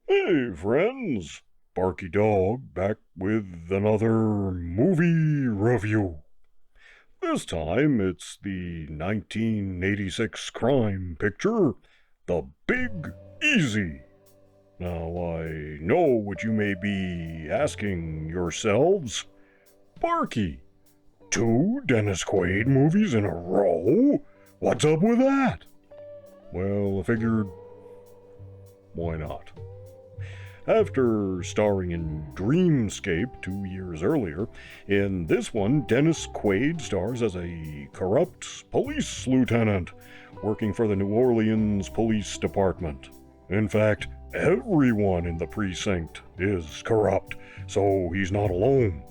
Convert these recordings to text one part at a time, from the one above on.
Hey, friends! Barky Dog back with another movie review. This time it's the 1986 crime picture, The Big Easy. Now, I know what you may be asking yourselves. Barky, two Dennis Quaid movies in a row? What's up with that? Well, I figured, why not? After starring in Dreamscape 2 years earlier, in this one, Dennis Quaid stars as a corrupt police lieutenant working for the New Orleans Police Department. In fact, everyone in the precinct is corrupt, so he's not alone.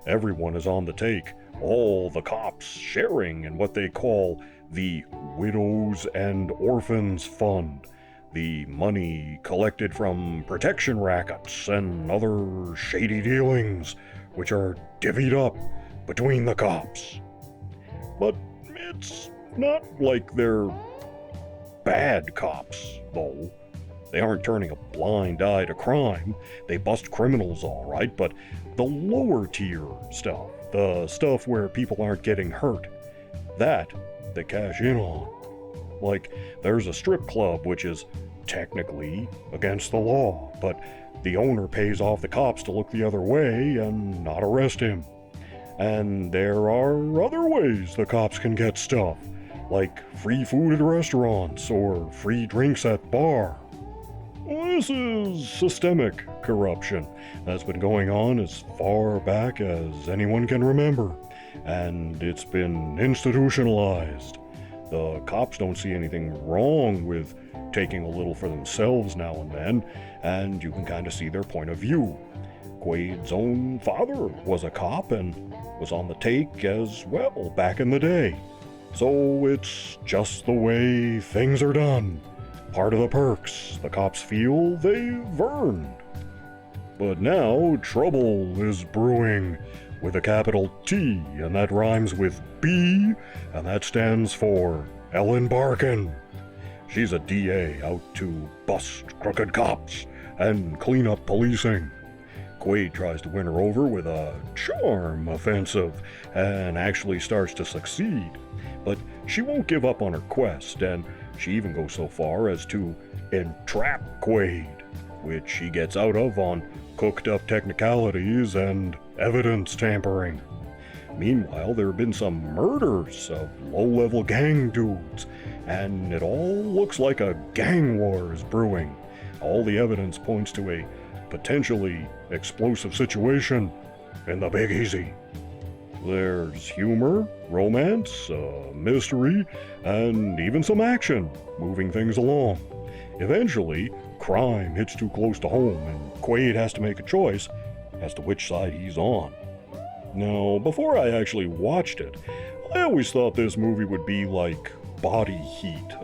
Everyone is on the take, all the cops sharing in what they call the Widows and Orphans Fund, the money collected from protection rackets and other shady dealings, which are divvied up between the cops. But it's not like they're bad cops, though. They aren't turning a blind eye to crime. They bust criminals all right, but the lower tier stuff, the stuff where people aren't getting hurt, that they cash in on. Like, there's a strip club which is technically against the law, but the owner pays off the cops to look the other way and not arrest him. And there are other ways the cops can get stuff, like free food at restaurants or free drinks at bar. This is systemic corruption that's been going on as far back as anyone can remember, and it's been institutionalized. The cops don't see anything wrong with taking a little for themselves now and then, and you can kind of see their point of view. Quaid's own father was a cop and was on the take as well back in the day. So it's just the way things are done. Part of the perks the cops feel they've earned. But now trouble is brewing with a capital T, and that rhymes with B, and that stands for Ellen Barkin. She's a DA out to bust crooked cops and clean up policing. Quaid tries to win her over with a charm offensive and actually starts to succeed. But she won't give up on her quest, and she even goes so far as to entrap Quaid, which she gets out of on cooked up technicalities and evidence tampering. Meanwhile, there have been some murders of low-level gang dudes, and it all looks like a gang war is brewing. All the evidence points to a potentially explosive situation in the Big Easy. There's humor, romance, mystery, and even some action moving things along. Eventually, crime hits too close to home, and Quaid has to make a choice as to which side he's on. Now, before I actually watched it, I always thought this movie would be like Body Heat,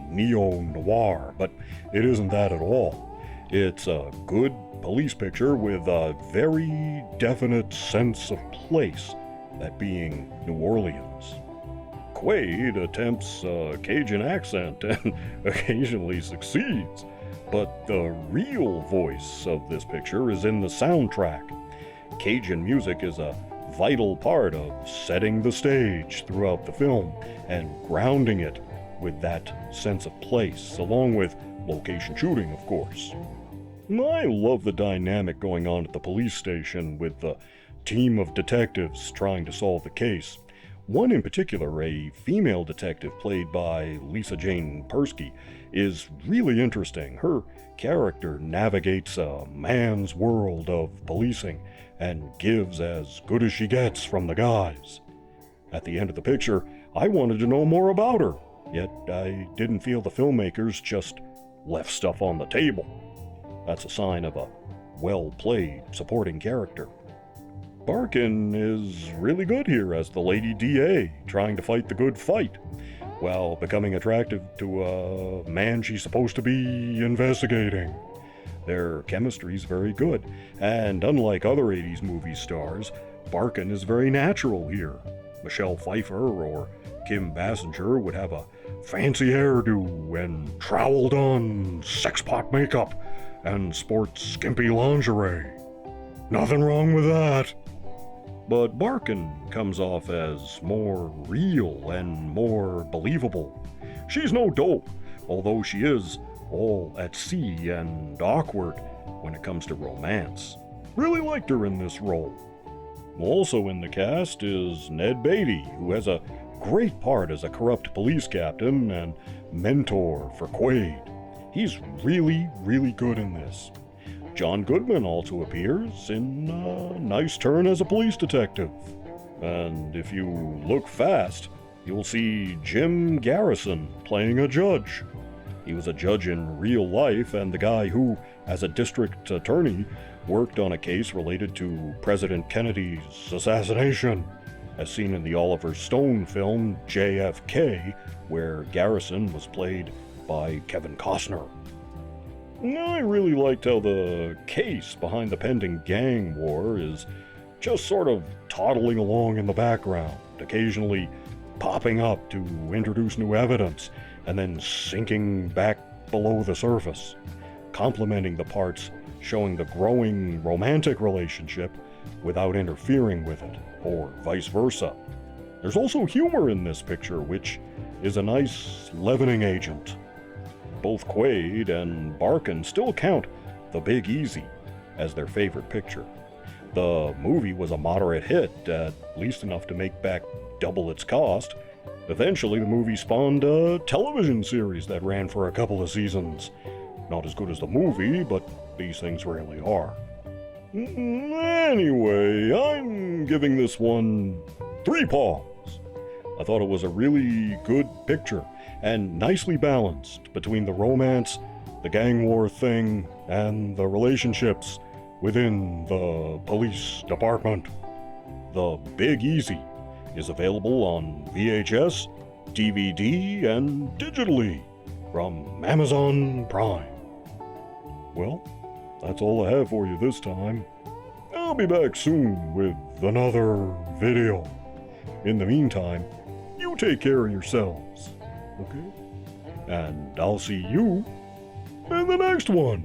neo-noir, but it isn't that at all. It's a good police picture with a very definite sense of place, that being New Orleans. Quaid attempts a Cajun accent and occasionally succeeds, but the real voice of this picture is in the soundtrack. Cajun music is a vital part of setting the stage throughout the film and grounding it with that sense of place, along with location shooting, of course. I love the dynamic going on at the police station with the team of detectives trying to solve the case. One in particular, a female detective played by Lisa Jane Persky, is really interesting. Her character navigates a man's world of policing and gives as good as she gets from the guys. At the end of the picture, I wanted to know more about her, yet I didn't feel the filmmakers just left stuff on the table. That's a sign of a well-played supporting character. Barkin is really good here as the lady DA, trying to fight the good fight, while becoming attractive to a man she's supposed to be investigating. Their chemistry's very good, and unlike other 80s movie stars, Barkin is very natural here. Michelle Pfeiffer or Kim Basinger would have a fancy hairdo and trowel-done sex pot makeup, and sports skimpy lingerie. Nothing wrong with that. But Barkin comes off as more real and more believable. She's no dope, although she is all at sea and awkward when it comes to romance. Really liked her in this role. Also in the cast is Ned Beatty, who has a great part as a corrupt police captain and mentor for Quaid. He's really, really good in this. John Goodman also appears in a nice turn as a police detective. And if you look fast, you'll see Jim Garrison playing a judge. He was a judge in real life and the guy who, as a district attorney, worked on a case related to President Kennedy's assassination, as seen in the Oliver Stone film JFK, where Garrison was played by Kevin Costner. I really liked how the case behind the pending gang war is just sort of toddling along in the background, occasionally popping up to introduce new evidence and then sinking back below the surface, complementing the parts showing the growing romantic relationship without interfering with it, or vice versa. There's also humor in this picture, which is a nice leavening agent. Both Quaid and Barkin still count The Big Easy as their favorite picture. The movie was a moderate hit, at least enough to make back double its cost. Eventually, the movie spawned a television series that ran for a couple of seasons. Not as good as the movie, but these things rarely are. Anyway, I'm giving this one 3 paws. I thought it was a really good picture, and nicely balanced between the romance, the gang war thing, and the relationships within the police department. The Big Easy is available on VHS, DVD, and digitally from Amazon Prime. Well, that's all I have for you this time. I'll be back soon with another video. In the meantime, you take care of yourselves, okay? And I'll see you in the next one.